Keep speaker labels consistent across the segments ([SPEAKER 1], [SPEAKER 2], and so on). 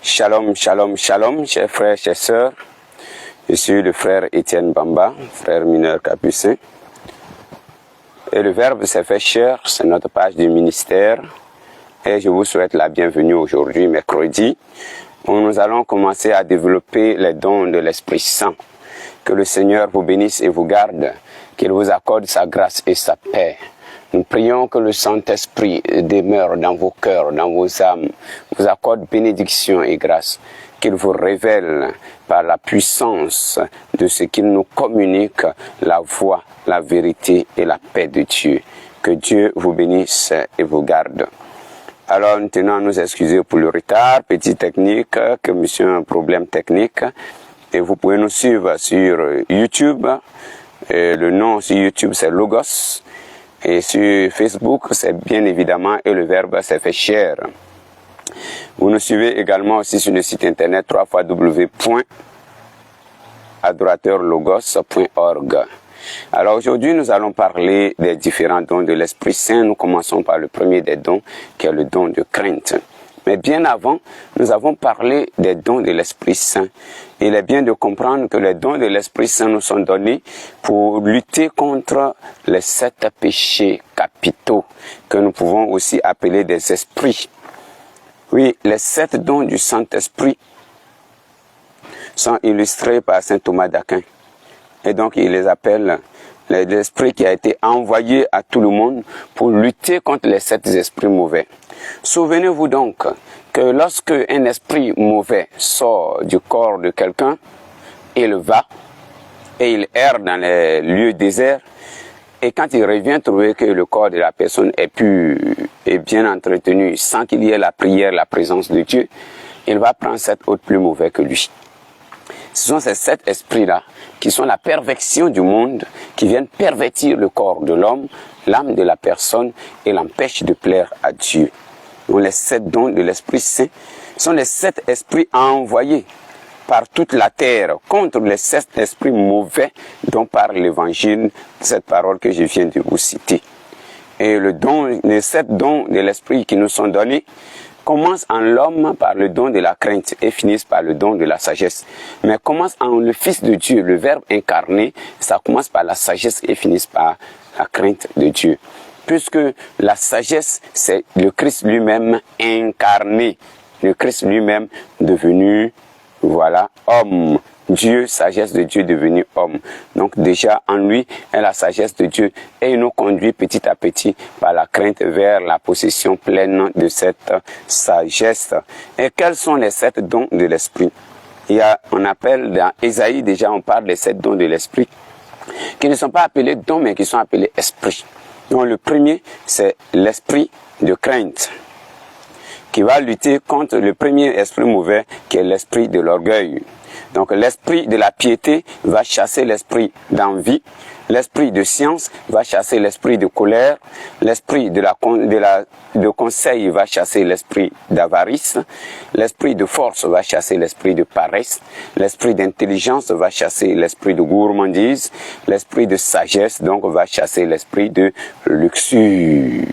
[SPEAKER 1] Shalom, shalom, shalom, chers frères, chers sœurs. Je suis le frère Étienne Bamba, frère mineur capucin. Et le Verbe s'est fait chair, c'est notre page du ministère. Et je vous souhaite la bienvenue aujourd'hui, mercredi, où nous allons commencer à développer les dons de l'Esprit Saint. Que le Seigneur vous bénisse et vous garde, qu'il vous accorde sa grâce et sa paix. Nous prions que le Saint-Esprit demeure dans vos cœurs, dans vos âmes, vous accorde bénédiction et grâce, qu'il vous révèle par la puissance de ce qu'il nous communique, la voie, la vérité et la paix de Dieu. Que Dieu vous bénisse et vous garde. Alors, nous tenons à nous excuser pour le retard, petit technique, que monsieur a un problème technique. Et vous pouvez nous suivre sur YouTube. Et le nom sur YouTube, c'est Logos. Et sur Facebook, c'est bien évidemment « Et le Verbe s'est fait chair ». Vous nous suivez également aussi sur le site internet www.adorateurlogos.org. Alors aujourd'hui, nous allons parler des différents dons de l'Esprit Saint. Nous commençons par le premier des dons, qui est le don de crainte. Mais bien avant, nous avons parlé des dons de l'Esprit Saint. Il est bien de comprendre que les dons de l'Esprit Saint nous sont donnés pour lutter contre les 7 péchés capitaux, que nous pouvons aussi appeler des esprits. Oui, les 7 dons du Saint-Esprit sont illustrés par saint Thomas d'Aquin. Et donc, il les appelle l'esprit qui a été envoyé à tout le monde pour lutter contre les 7 esprits mauvais. Souvenez-vous donc que lorsque un esprit mauvais sort du corps de quelqu'un, il va et il erre dans les lieux déserts, et quand il revient trouver que le corps de la personne est pur et bien entretenu, sans qu'il y ait la prière, la présence de Dieu, il va prendre 7 autres plus mauvais que lui. Ce sont ces 7 esprits-là qui sont la perversion du monde, qui viennent pervertir le corps de l'homme, l'âme de la personne et l'empêchent de plaire à Dieu. Donc les 7 dons de l'Esprit Saint sont les 7 esprits envoyés par toute la terre contre les 7 esprits mauvais dont parle l'Évangile, cette parole que je viens de vous citer. Et les 7 dons de l'Esprit qui nous sont donnés commencent en l'homme par le don de la crainte et finissent par le don de la sagesse. Mais commencent en le Fils de Dieu, le Verbe incarné, ça commence par la sagesse et finissent par la crainte de Dieu. Puisque la sagesse, c'est le Christ lui-même incarné, le Christ lui-même devenu, voilà, homme. Dieu, sagesse de Dieu devenu homme. Donc déjà en lui est la sagesse de Dieu et il nous conduit petit à petit par la crainte vers la possession pleine de cette sagesse. Et quels sont les 7 dons de l'Esprit? On appelle dans Ésaïe déjà on parle des 7 dons de l'Esprit qui ne sont pas appelés dons mais qui sont appelés esprits. Donc le premier c'est l'esprit de crainte qui va lutter contre le premier esprit mauvais qui est l'esprit de l'orgueil. Donc l'esprit de la piété va chasser l'esprit d'envie, l'esprit de science va chasser l'esprit de colère, l'esprit de conseil va chasser l'esprit d'avarice, l'esprit de force va chasser l'esprit de paresse, l'esprit d'intelligence va chasser l'esprit de gourmandise, l'esprit de sagesse donc va chasser l'esprit de luxure.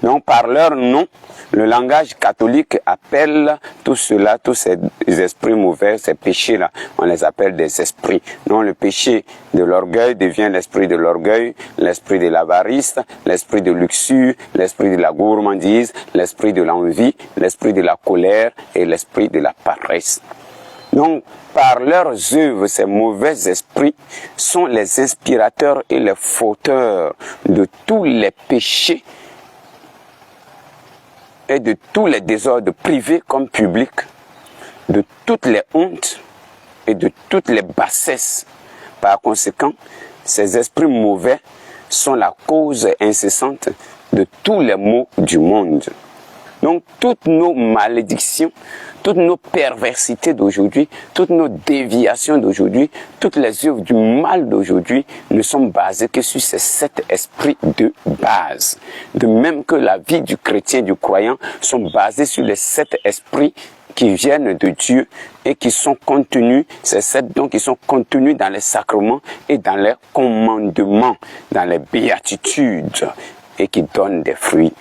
[SPEAKER 1] Donc par leur nom, le langage catholique appelle tout cela, tous ces esprits mauvais, ces péchés-là, on les appelle des esprits. Donc le péché de l'orgueil devient l'esprit de l'orgueil, l'esprit de l'avarice, l'esprit de luxure, l'esprit de la gourmandise, l'esprit de l'envie, l'esprit de la colère et l'esprit de la paresse. Donc, par leurs œuvres, ces mauvais esprits sont les inspirateurs et les fauteurs de tous les péchés et de tous les désordres privés comme publics, de toutes les hontes et de toutes les bassesses. Par conséquent, ces esprits mauvais sont la cause incessante de tous les maux du monde. Donc toutes nos malédictions, toutes nos perversités d'aujourd'hui, toutes nos déviations d'aujourd'hui, toutes les œuvres du mal d'aujourd'hui ne sont basées que sur ces 7 esprits de base. De même que la vie du chrétien, du croyant, sont basées sur les 7 esprits qui viennent de Dieu et qui sont contenus, ces 7 dons qui sont contenus dans les sacrements et dans les commandements, dans les béatitudes et qui donnent des fruits.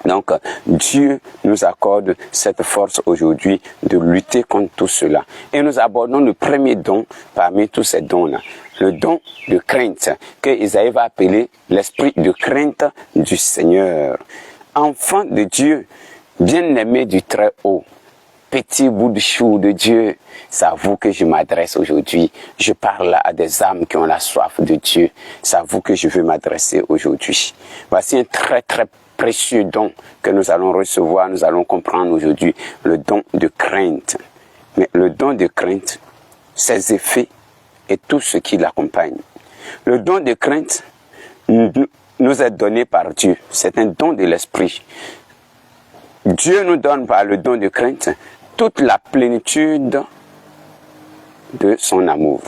[SPEAKER 1] Donc, Dieu nous accorde cette force aujourd'hui de lutter contre tout cela. Et nous abordons le premier don parmi tous ces dons-là. Le don de crainte, que Isaïe va appeler l'esprit de crainte du Seigneur. Enfant de Dieu, bien-aimé du Très-Haut, petit bout de chou de Dieu, c'est à vous que je m'adresse aujourd'hui. Je parle à des âmes qui ont la soif de Dieu. C'est à vous que je veux m'adresser aujourd'hui. Voici un très précieux don que nous allons recevoir, nous allons comprendre aujourd'hui, le don de crainte. Mais le don de crainte, ses effets et tout ce qui l'accompagne. Le don de crainte nous est donné par Dieu. C'est un don de l'esprit. Dieu nous donne par le don de crainte toute la plénitude de son amour.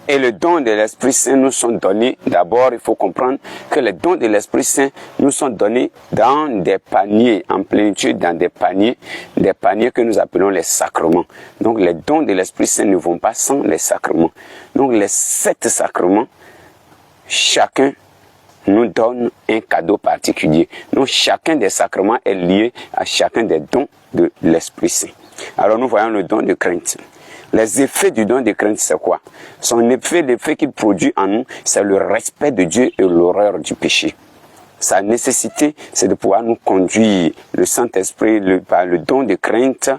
[SPEAKER 1] Et le don de l'Esprit Saint nous sont donnés, d'abord il faut comprendre que les dons de l'Esprit Saint nous sont donnés dans des paniers, en plénitude dans des paniers que nous appelons les sacrements. Donc les dons de l'Esprit Saint ne vont pas sans les sacrements. Donc les 7 sacrements, chacun nous donne un cadeau particulier. Donc chacun des sacrements est lié à chacun des dons de l'Esprit Saint. Alors nous voyons le don de crainte. Les effets du don de crainte, c'est quoi? Son effet, l'effet qu'il produit en nous, c'est le respect de Dieu et l'horreur du péché. Sa nécessité, c'est de pouvoir nous conduire. Le Saint-Esprit, par le don de crainte,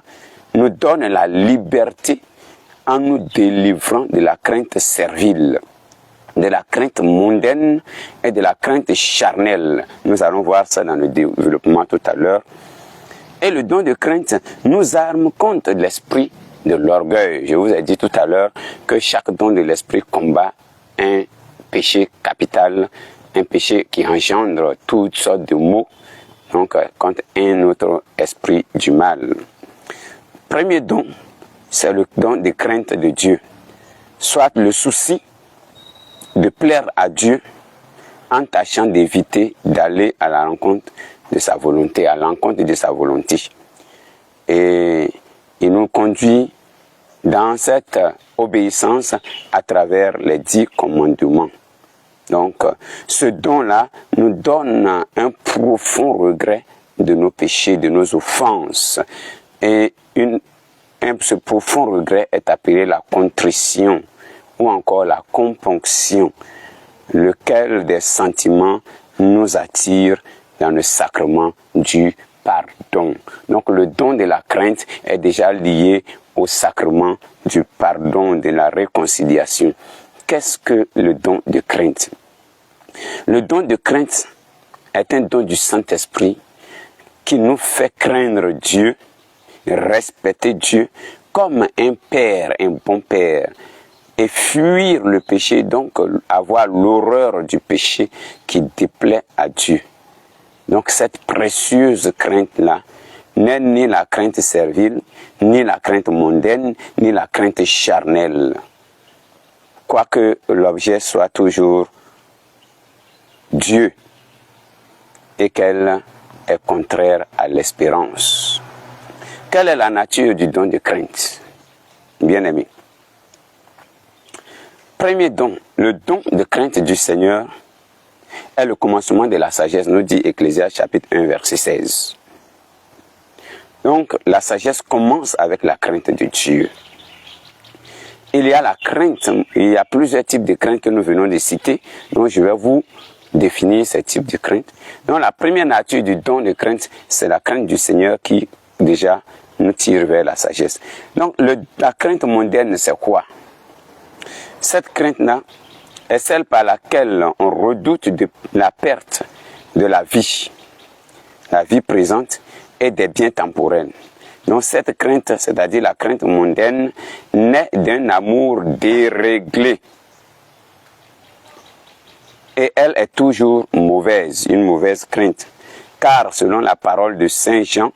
[SPEAKER 1] nous donne la liberté en nous délivrant de la crainte servile, de la crainte mondaine et de la crainte charnelle. Nous allons voir ça dans le développement tout à l'heure. Et le don de crainte nous arme contre l'esprit de l'orgueil. Je vous ai dit tout à l'heure que chaque don de l'esprit combat un péché capital, un péché qui engendre toutes sortes de maux, donc contre un autre esprit du mal. Premier don, c'est le don de crainte de Dieu, soit le souci de plaire à Dieu en tâchant d'éviter d'aller à la rencontre de sa volonté, à l'encontre de sa volonté. Et il nous conduit dans cette obéissance à travers les 10 commandements. Donc, ce don-là nous donne un profond regret de nos péchés, de nos offenses. Et ce profond regret est appelé la contrition ou encore la componction, lequel des sentiments nous attire dans le sacrement du pardon. Donc le don de la crainte est déjà lié au sacrement du pardon, de la réconciliation. Qu'est-ce que le don de crainte? Le don de crainte est un don du Saint-Esprit qui nous fait craindre Dieu, respecter Dieu comme un père, un bon père, et fuir le péché, donc avoir l'horreur du péché qui déplaît à Dieu. Donc cette précieuse crainte-là n'est ni la crainte servile, ni la crainte mondaine, ni la crainte charnelle. Quoique l'objet soit toujours Dieu et qu'elle est contraire à l'espérance. Quelle est la nature du don de crainte? Bien-aimé. Premier don, le don de crainte du Seigneur est le commencement de la sagesse, nous dit Ecclésiaste chapitre 1, verset 16. Donc, la sagesse commence avec la crainte de Dieu. Il y a la crainte, il y a plusieurs types de crainte que nous venons de citer, donc je vais vous définir ces types de crainte. Donc, la première nature du don de crainte, c'est la crainte du Seigneur qui, déjà, nous tire vers la sagesse. Donc, la crainte mondaine, c'est quoi? Cette crainte-là est celle par laquelle on redoute la perte de la vie présente et des biens temporels. Donc cette crainte, c'est-à-dire la crainte mondaine, naît d'un amour déréglé. Et elle est toujours mauvaise, une mauvaise crainte. Car selon la parole de Saint Jean,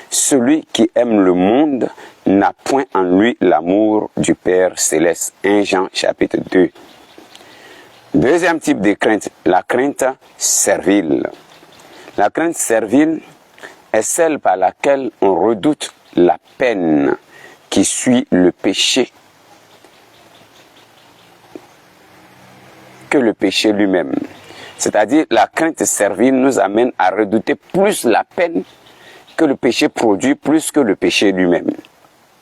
[SPEAKER 1] celui qui aime le monde n'a point en lui l'amour du Père céleste. 1 Jean chapitre 2. Deuxième type de crainte, la crainte servile. La crainte servile est celle par laquelle on redoute la peine qui suit le péché que le péché lui-même. C'est-à-dire, la crainte servile nous amène à redouter plus la peine que le péché produit, plus que le péché lui-même.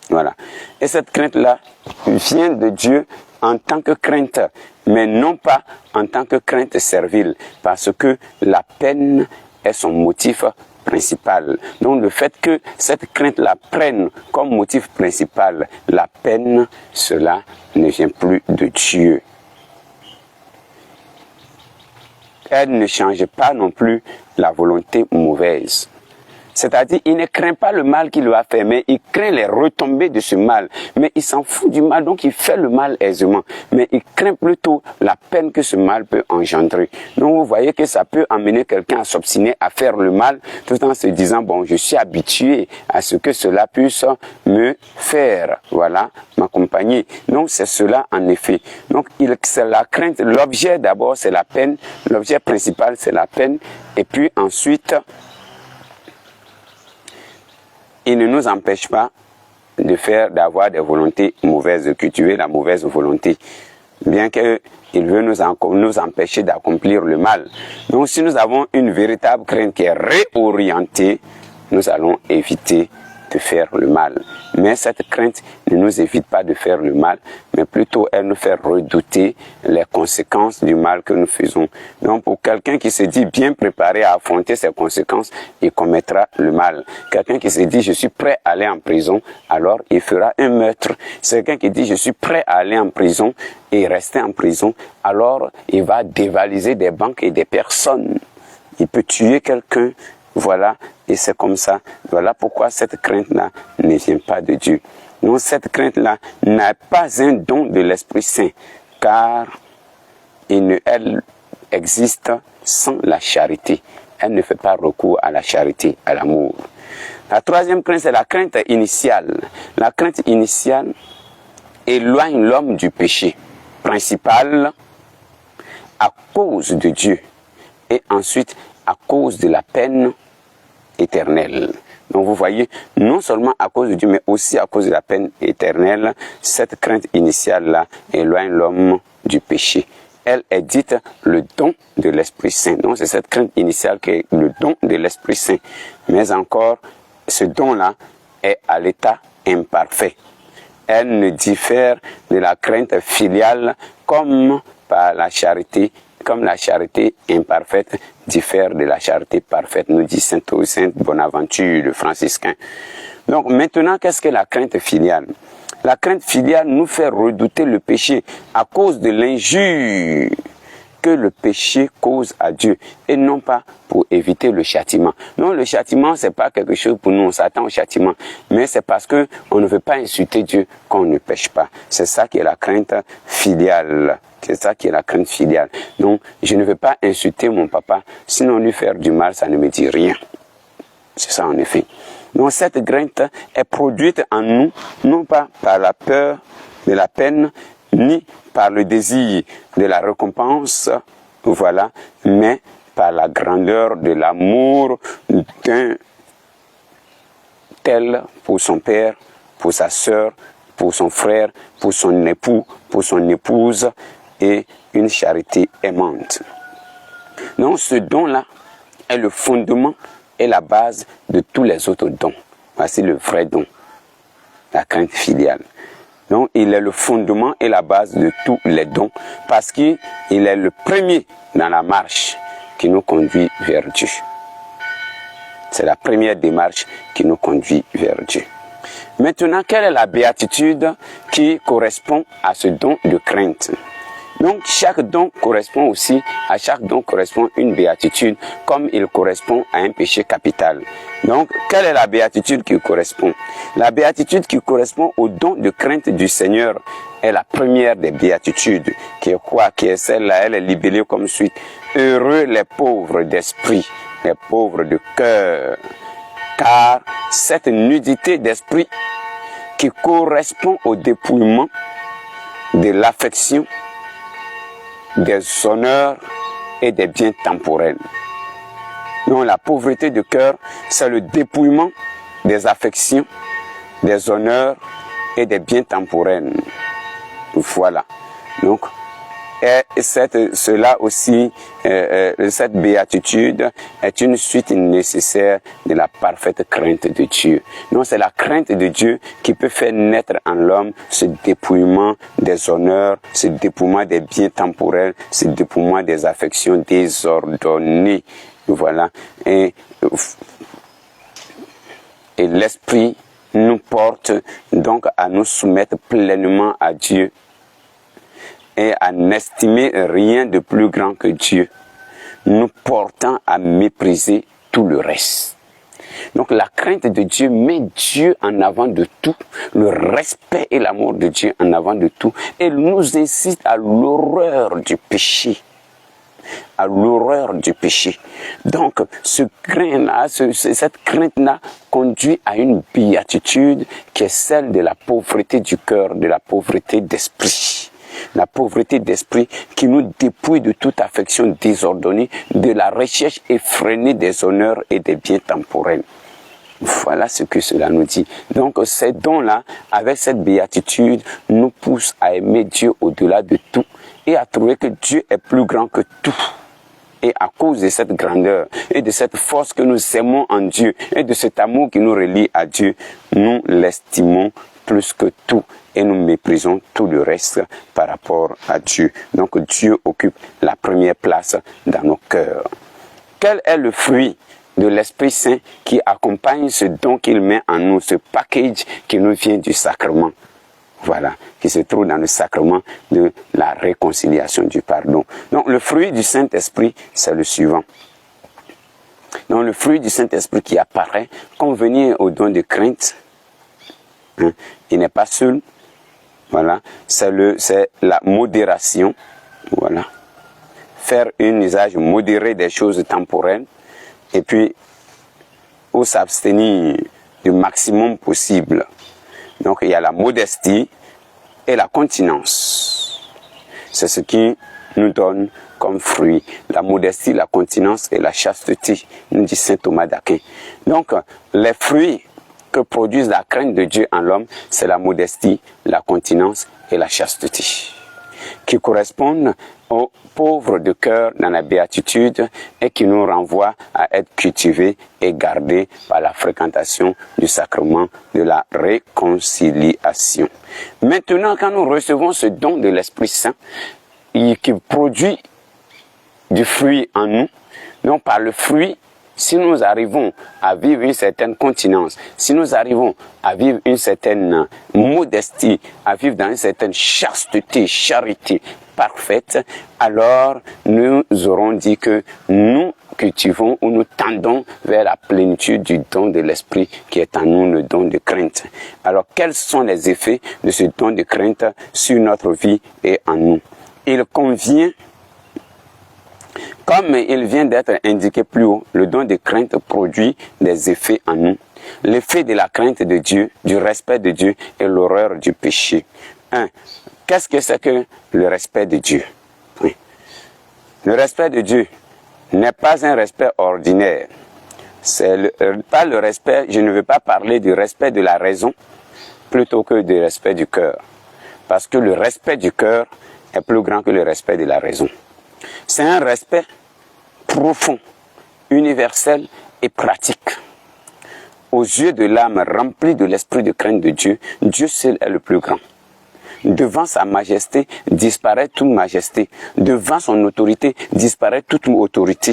[SPEAKER 1] Voilà. Et cette crainte-là vient de Dieu en tant que crainte, mais non pas en tant que crainte servile, parce que la peine est son motif principal. Donc le fait que cette crainte-là prenne comme motif principal la peine, cela ne vient plus de Dieu. Elle ne change pas non plus la volonté mauvaise. C'est-à-dire, il ne craint pas le mal qu'il va faire, mais il craint les retombées de ce mal. Mais il s'en fout du mal, donc il fait le mal aisément. Mais il craint plutôt la peine que ce mal peut engendrer. Donc vous voyez que ça peut amener quelqu'un à s'obstiner à faire le mal, tout en se disant, bon, je suis habitué à ce que cela puisse me faire, voilà, m'accompagner. Donc c'est cela en effet. Donc c'est la crainte, l'objet d'abord c'est la peine, l'objet principal c'est la peine, et puis ensuite, il ne nous empêche pas d'avoir des volontés mauvaises, de cultiver la mauvaise volonté, bien qu'il veut nous empêcher d'accomplir le mal. Donc si nous avons une véritable crainte qui est réorientée, nous allons éviter de faire le mal. Mais cette crainte ne nous évite pas de faire le mal, mais plutôt elle nous fait redouter les conséquences du mal que nous faisons. Donc pour quelqu'un qui se dit bien préparé à affronter ces conséquences, il commettra le mal. Quelqu'un qui se dit je suis prêt à aller en prison, alors il fera un meurtre. C'est quelqu'un qui dit je suis prêt à aller en prison et rester en prison, alors il va dévaliser des banques et des personnes. Il peut tuer quelqu'un. Voilà, et c'est comme ça. Voilà pourquoi cette crainte-là ne vient pas de Dieu. Donc cette crainte-là n'est pas un don de l'Esprit Saint, car elle existe sans la charité. Elle ne fait pas recours à la charité, à l'amour. La troisième crainte, c'est la crainte initiale. La crainte initiale éloigne l'homme du péché principal à cause de Dieu et ensuite à cause de la peine éternelle. Donc vous voyez, non seulement à cause de Dieu, mais aussi à cause de la peine éternelle, cette crainte initiale-là éloigne l'homme du péché. Elle est dite le don de l'Esprit Saint. Donc c'est cette crainte initiale qui est le don de l'Esprit Saint. Mais encore, ce don-là est à l'état imparfait. Elle ne diffère de la crainte filiale comme par la charité, comme la charité imparfaite diffère de la charité parfaite, nous dit Saint Bonaventure, le franciscain. Donc maintenant, qu'est-ce que la crainte filiale? La crainte filiale nous fait redouter le péché à cause de l'injure que le péché cause à Dieu et non pas pour éviter le châtiment. Non, le châtiment, c'est pas quelque chose pour nous, on s'attend au châtiment, mais c'est parce que on ne veut pas insulter Dieu qu'on ne pêche pas. C'est ça qui est la crainte filiale. C'est ça qui est la crainte filiale. Donc, je ne veux pas insulter mon papa, sinon lui faire du mal, ça ne me dit rien. C'est ça en effet. Donc, cette crainte est produite en nous, non pas par la peur de la peine, ni par le désir de la récompense, voilà, mais par la grandeur de l'amour d'un tel pour son père, pour sa sœur, pour son frère, pour son époux, pour son épouse, et une charité aimante. Donc ce don-là est le fondement et la base de tous les autres dons. Voici le vrai don, la crainte filiale. Donc il est le fondement et la base de tous les dons parce qu'il est le premier dans la marche qui nous conduit vers Dieu. C'est la première démarche qui nous conduit vers Dieu. Maintenant, quelle est la béatitude qui correspond à ce don de crainte? Donc, chaque don correspond aussi, à chaque don correspond une béatitude, comme il correspond à un péché capital. Donc, quelle est la béatitude qui correspond? La béatitude qui correspond au don de crainte du Seigneur est la première des béatitudes, qui est quoi? Qui est celle-là, elle est libellée comme suite. Heureux les pauvres d'esprit, les pauvres de cœur, car cette nudité d'esprit qui correspond au dépouillement de l'affection, des honneurs et des biens temporels. Donc la pauvreté de cœur, c'est le dépouillement des affections, des honneurs et des biens temporels. Voilà. Donc, Et cela aussi, cette béatitude est une suite nécessaire de la parfaite crainte de Dieu. Donc c'est la crainte de Dieu qui peut faire naître en l'homme ce dépouillement des honneurs, ce dépouillement des biens temporels, ce dépouillement des affections désordonnées. Voilà. Et l'Esprit nous porte donc à nous soumettre pleinement à Dieu et à n'estimer rien de plus grand que Dieu, nous portant à mépriser tout le reste. Donc la crainte de Dieu met Dieu en avant de tout, le respect et l'amour de Dieu en avant de tout, et nous incite à l'horreur du péché. À l'horreur du péché. Donc, cette crainte-là conduit à une béatitude qui est celle de la pauvreté du cœur, de la pauvreté d'esprit. La pauvreté d'esprit qui nous dépouille de toute affection désordonnée, de la recherche effrénée des honneurs et des biens temporels. Voilà ce que cela nous dit. Donc ces dons-là, avec cette béatitude, nous poussent à aimer Dieu au-delà de tout et à trouver que Dieu est plus grand que tout. Et à cause de cette grandeur et de cette force que nous aimons en Dieu et de cet amour qui nous relie à Dieu, nous l'estimons plus que tout et nous méprisons tout le reste par rapport à Dieu. Donc Dieu occupe la première place dans nos cœurs. Quel est le fruit de l'Esprit Saint qui accompagne ce don qu'il met en nous, ce package qui nous vient du sacrement? Voilà, qui se trouve dans le sacrement de la réconciliation, du pardon. Donc le fruit du Saint-Esprit, c'est le suivant. Donc le fruit du Saint-Esprit qui apparaît, comme venir au don de crainte, il n'est pas seul, voilà, c'est la modération, voilà. Faire un usage modéré des choses temporelles, et puis, ou s'abstenir du maximum possible. Donc il y a la modestie et la continence. C'est ce qui nous donne comme fruit la modestie, la continence et la chasteté, nous dit saint Thomas d'Aquin. Donc les fruits que produisent la crainte de Dieu en l'homme, c'est la modestie, la continence et la chasteté, qui correspondent aux pauvres de cœur dans la béatitude et qui nous renvoient à être cultivés et gardés par la fréquentation du sacrement de la réconciliation. Maintenant, quand nous recevons ce don de l'Esprit Saint qui produit du fruit en nous, donc par le fruit, si nous arrivons à vivre une certaine continence, si nous arrivons à vivre une certaine modestie, à vivre dans une certaine chasteté, charité parfaite, alors nous aurons dit que nous cultivons ou nous tendons vers la plénitude du don de l'Esprit qui est en nous, le don de crainte. Alors, quels sont les effets de ce don de crainte sur notre vie et en nous? Il convient, comme il vient d'être indiqué plus haut, le don de crainte produit des effets en nous. L'effet de la crainte de Dieu, du respect de Dieu et l'horreur du péché. Qu'est-ce que c'est que le respect de Dieu? Oui. Le respect de Dieu n'est pas un respect ordinaire. C'est pas le respect, je ne veux pas parler du respect de la raison plutôt que du respect du cœur. Parce que le respect du cœur est plus grand que le respect de la raison. C'est un respect profond, universel et pratique. Aux yeux de l'âme remplie de l'esprit de crainte de Dieu, Dieu seul est le plus grand. Devant sa majesté disparaît toute majesté. Devant son autorité disparaît toute autorité.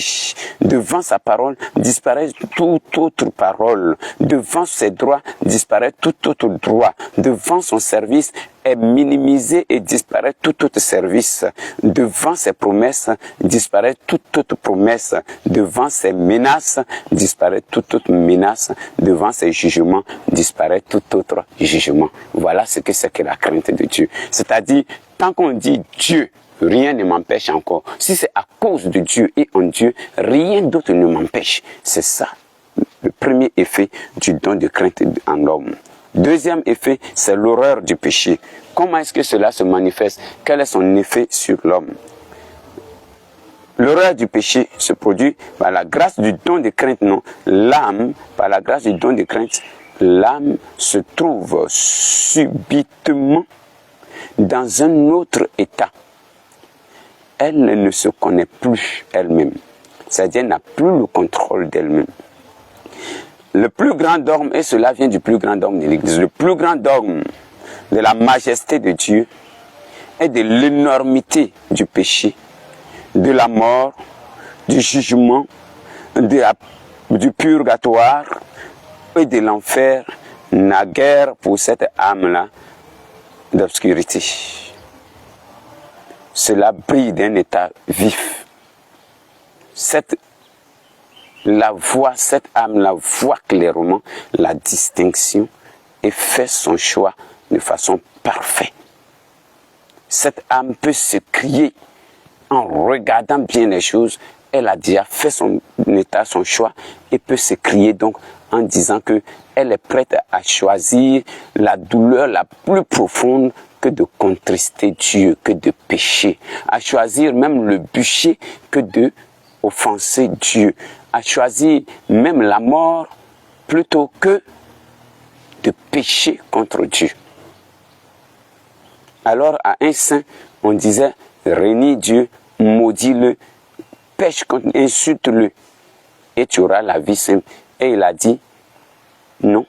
[SPEAKER 1] Devant sa parole disparaît toute autre parole. Devant ses droits disparaît tout autre droit. Devant son service est minimisé et disparaît tout autre service. Devant ses promesses disparaît toute autre promesse. Devant ses menaces disparaît toute autre menace. Devant ses jugements disparaît tout autre jugement. Voilà ce que c'est que la crainte de Dieu. C'est-à-dire, tant qu'on dit Dieu, rien ne m'empêche encore. Si c'est à cause de Dieu et en Dieu, rien d'autre ne m'empêche. C'est ça le premier effet du don de crainte en l'homme. Deuxième effet, c'est l'horreur du péché. Comment est-ce que cela se manifeste? Quel est son effet sur l'homme? L'horreur du péché se produit par la grâce du don de crainte, non. L'âme, par la grâce du don de crainte, l'âme se trouve subitement dans un autre état. elle ne se connaît plus elle-même. C'est-à-dire, elle n'a plus le contrôle d'elle-même. Le plus grand dogme, et cela vient du plus grand dogme de l'Église, le plus grand dogme de la majesté de Dieu est de l'énormité du péché, de la mort, du jugement, du purgatoire et de l'enfer, n'a guère pour cette âme-là d'obscurité. Cela brille d'un état vif. Cette âme-là voit clairement la distinction et fait son choix de façon parfaite. Cette âme peut se crier en regardant bien les choses. Elle a déjà fait son état, son choix, et peut se crier donc en disant que elle est prête à choisir la douleur la plus profonde que de contrister Dieu, que de pécher, à choisir même le bûcher que de offenser Dieu, à choisir même la mort plutôt que de pécher contre Dieu. Alors à un saint, on disait, renie Dieu, maudis-le, pêche contre, insulte-le, et tu auras la vie simple. Et il a dit, non,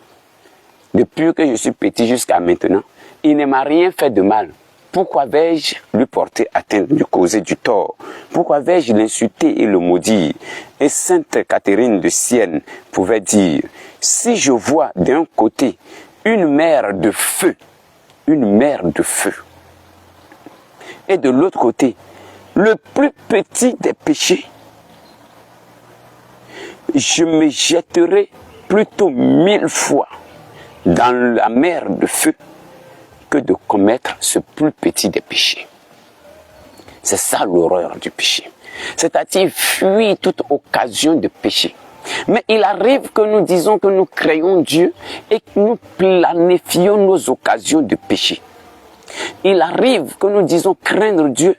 [SPEAKER 1] depuis que je suis petit jusqu'à maintenant, il ne m'a rien fait de mal. Pourquoi vais-je lui porter atteinte, lui causer du tort? Pourquoi vais-je l'insulter et le maudire? Et sainte Catherine de Sienne pouvait dire, si je vois d'un côté une mer de feu, et de l'autre côté, le plus petit des péchés, je me jetterai plutôt 1000 fois dans la mer de feu que de commettre ce plus petit des péchés. C'est ça l'horreur du péché. C'est-à-dire fuir toute occasion de péché. Mais il arrive que nous disons que nous créons Dieu et que nous planifions nos occasions de péché. Il arrive que nous disons craindre Dieu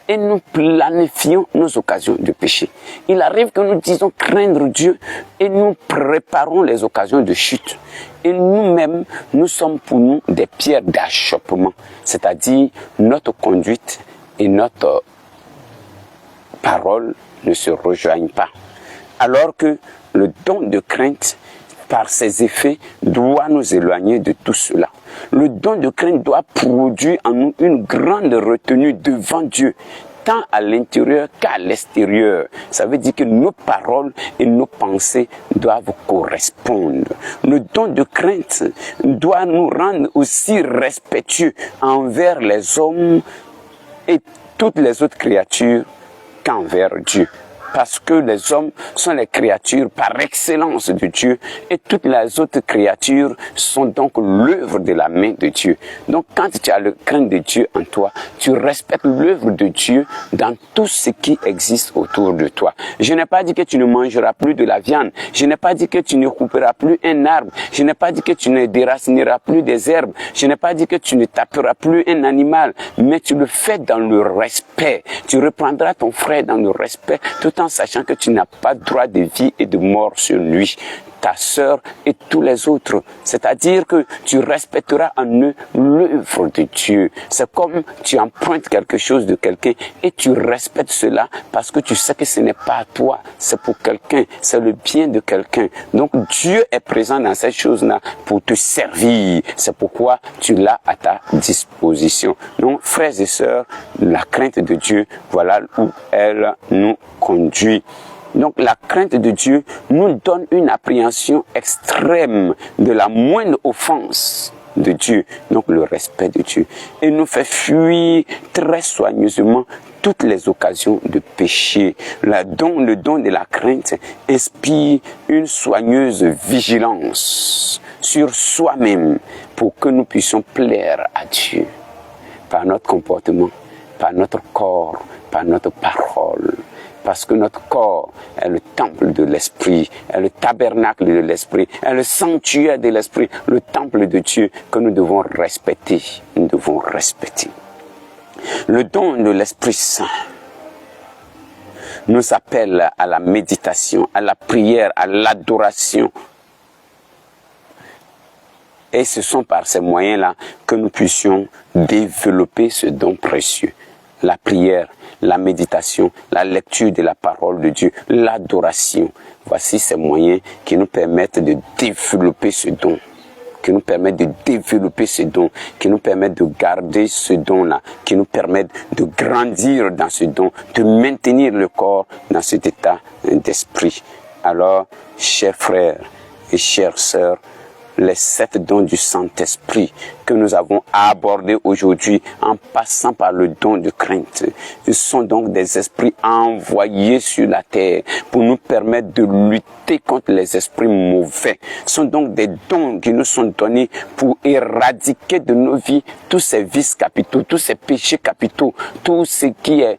[SPEAKER 1] et nous planifions nos occasions de péché. Il arrive que nous disons craindre Dieu et nous préparons les occasions de chute. Et nous-mêmes, nous sommes pour nous des pierres d'achoppement. C'est-à-dire notre conduite et notre parole ne se rejoignent pas. Alors que le don de crainte, par ses effets, doit nous éloigner de tout cela. Le don de crainte doit produire en nous une grande retenue devant Dieu, tant à l'intérieur qu'à l'extérieur. Ça veut dire que nos paroles et nos pensées doivent correspondre. Le don de crainte doit nous rendre aussi respectueux envers les hommes et toutes les autres créatures qu'envers Dieu. Parce que les hommes sont les créatures par excellence de Dieu et toutes les autres créatures sont donc l'œuvre de la main de Dieu. Donc quand tu as le crainte de Dieu en toi, tu respectes l'œuvre de Dieu dans tout ce qui existe autour de toi. Je n'ai pas dit que tu ne mangeras plus de la viande. Je n'ai pas dit que tu ne couperas plus un arbre. Je n'ai pas dit que tu ne déracineras plus des herbes. Je n'ai pas dit que tu ne taperas plus un animal. Mais tu le fais dans le respect. Tu reprendras ton frère dans le respect tout en sachant que tu n'as pas droit de vie et de mort sur lui, ta sœur et tous les autres. C'est-à-dire que tu respecteras en eux l'œuvre de Dieu. C'est comme tu empruntes quelque chose de quelqu'un et tu respectes cela parce que tu sais que ce n'est pas à toi, c'est pour quelqu'un, c'est le bien de quelqu'un. Donc Dieu est présent dans cette chose-là pour te servir. C'est pourquoi tu l'as à ta disposition. Donc frères et sœurs, la crainte de Dieu, voilà où elle nous conduit. Donc la crainte de Dieu nous donne une appréhension extrême de la moindre offense de Dieu, donc le respect de Dieu, et nous fait fuir très soigneusement toutes les occasions de péché. Le don de la crainte inspire une soigneuse vigilance sur soi-même pour que nous puissions plaire à Dieu par notre comportement, par notre corps, par notre parole. Parce que notre corps est le temple de l'esprit, est le tabernacle de l'esprit, est le sanctuaire de l'esprit, le temple de Dieu que nous devons respecter. Nous devons respecter. Le don de l'Esprit Saint nous appelle à la méditation, à la prière, à l'adoration. Et ce sont par ces moyens-là que nous puissions développer ce don précieux. La prière, la méditation, la lecture de la parole de Dieu, l'adoration. Voici ces moyens qui nous permettent de développer ce don, qui nous permettent de développer ce don, qui nous permettent de garder ce don-là, qui nous permettent de grandir dans ce don, de maintenir le corps dans cet état d'esprit. Alors, chers frères et chères sœurs, les 7 dons du Saint-Esprit que nous avons abordés aujourd'hui en passant par le don de crainte. Ce sont donc des esprits envoyés sur la terre pour nous permettre de lutter contre les esprits mauvais. Ce sont donc des dons qui nous sont donnés pour éradiquer de nos vies tous ces vices capitaux, tous ces péchés capitaux, tout ce qui est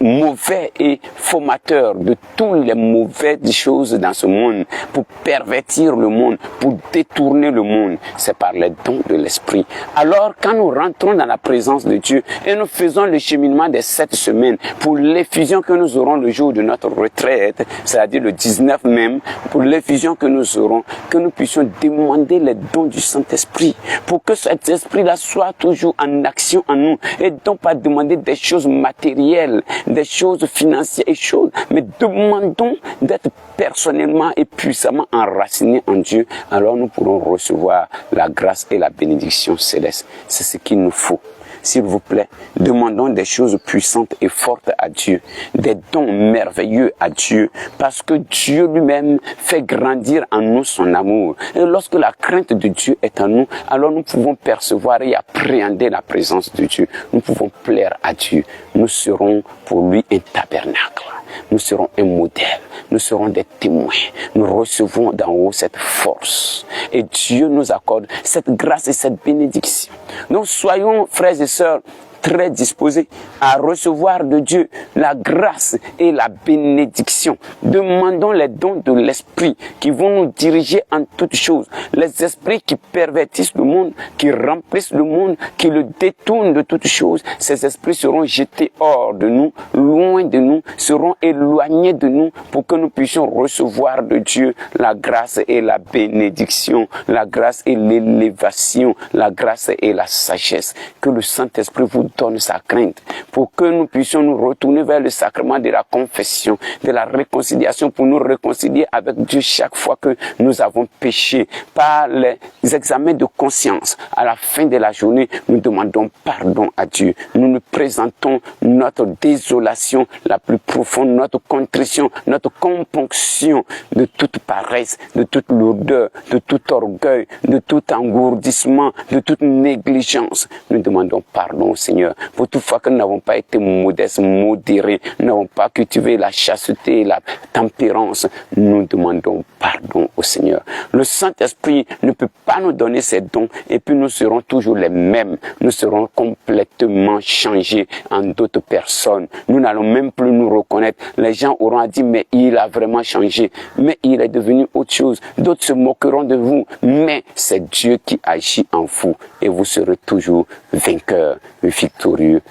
[SPEAKER 1] mauvais et formateur de toutes les mauvaises choses dans ce monde, pour pervertir le monde, pour détourner le monde. C'est par les dons de l'esprit. Alors, quand nous rentrons dans la présence de Dieu et nous faisons le cheminement des 7 semaines pour l'effusion que nous aurons le jour de notre retraite, c'est-à-dire le 19 même, pour l'effusion que nous aurons, que nous puissions demander les dons du Saint-Esprit pour que cet esprit-là soit toujours en action en nous, et donc pas demander des choses matérielles, des choses financières et choses, mais demandons d'être personnellement et puissamment enracinés en Dieu. Alors nous pourrons recevoir la grâce et la bénédiction céleste. C'est ce qu'il nous faut. S'il vous plaît, demandons des choses puissantes et fortes à Dieu, des dons merveilleux à Dieu, parce que Dieu lui-même fait grandir en nous son amour. Et lorsque la crainte de Dieu est en nous, alors nous pouvons percevoir et appréhender la présence de Dieu. Nous pouvons plaire à Dieu. Nous serons pour lui un tabernacle. Nous serons un modèle. Nous serons des témoins. Nous recevons d'en haut cette force. Et Dieu nous accorde cette grâce et cette bénédiction. Donc soyons, frères et sœurs, très disposés à recevoir de Dieu la grâce et la bénédiction. Demandons les dons de l'esprit qui vont nous diriger en toutes choses. Les esprits qui pervertissent le monde, qui remplissent le monde, qui le détournent de toutes choses. Ces esprits seront jetés hors de nous, loin de nous, seront éloignés de nous pour que nous puissions recevoir de Dieu la grâce et la bénédiction, la grâce et l'élévation, la grâce et la sagesse. Que le Saint-Esprit vous donne sa crainte pour que nous puissions nous retourner vers le sacrement de la confession, de la réconciliation, pour nous réconcilier avec Dieu chaque fois que nous avons péché. Par les examens de conscience, à la fin de la journée, nous demandons pardon à Dieu. Nous nous présentons notre désolation la plus profonde, notre contrition, notre componction de toute paresse, de toute lourdeur, de tout orgueil, de tout engourdissement, de toute négligence. Nous demandons pardon au Seigneur pour toute fois que nous n'avons pas été modestes, modérés, nous n'avons pas cultivé la chasteté, la tempérance. Nous demandons pardon au Seigneur. Le Saint-Esprit ne peut pas nous donner ces dons et puis nous serons toujours les mêmes. Nous serons complètement changés en d'autres personnes. Nous n'allons même plus nous reconnaître. Les gens auront dit, mais il a vraiment changé, mais il est devenu autre chose. D'autres se moqueront de vous, mais c'est Dieu qui agit en vous et vous serez toujours vainqueurs, victorieux.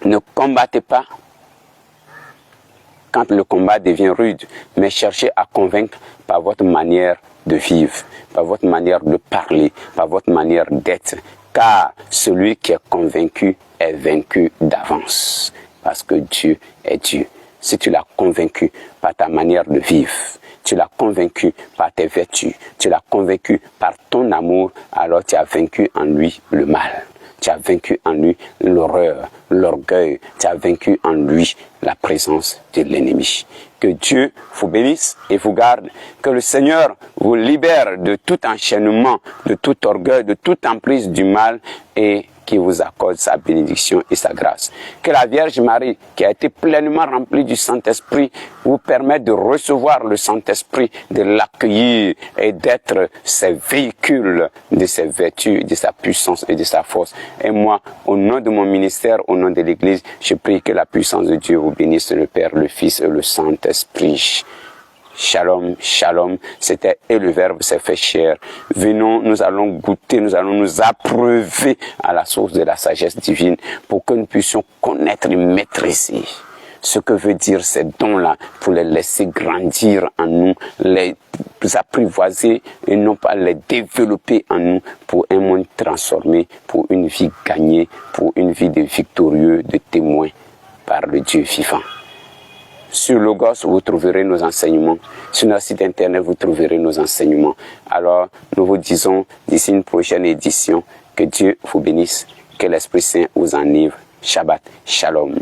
[SPEAKER 1] Ne combattez pas quand le combat devient rude, mais cherchez à convaincre par votre manière de vivre, par votre manière de parler, par votre manière d'être, car celui qui est convaincu est vaincu d'avance, parce que Dieu est Dieu. Si tu l'as convaincu par ta manière de vivre, tu l'as convaincu par tes vertus, tu l'as convaincu par ton amour, alors tu as vaincu en lui le mal. Tu as vaincu en lui l'horreur, l'orgueil. Tu as vaincu en lui la présence de l'ennemi. Que Dieu vous bénisse et vous garde. Que le Seigneur vous libère de tout enchaînement, de tout orgueil, de toute emprise du mal et qui vous accorde sa bénédiction et sa grâce. Que la Vierge Marie, qui a été pleinement remplie du Saint-Esprit, vous permette de recevoir le Saint-Esprit, de l'accueillir et d'être ses véhicules de ses vertus, de sa puissance et de sa force. Et moi, au nom de mon ministère, au nom de l'Église, je prie que la puissance de Dieu vous bénisse, le Père, le Fils et le Saint-Esprit. Shalom, shalom, c'était et le Verbe s'est fait chair. Venons, nous allons goûter, nous allons nous approuver à la source de la sagesse divine pour que nous puissions connaître et maîtriser ce que veut dire ces dons-là, pour les laisser grandir en nous, les apprivoiser et non pas les développer en nous pour un monde transformé, pour une vie gagnée, pour une vie de victorieux, de témoins. par le Dieu vivant. Sur Logos, vous trouverez nos enseignements. Sur notre site internet, vous trouverez nos enseignements. Alors, nous vous disons d'ici une prochaine édition, que Dieu vous bénisse, que l'Esprit Saint vous enivre. Shabbat Shalom.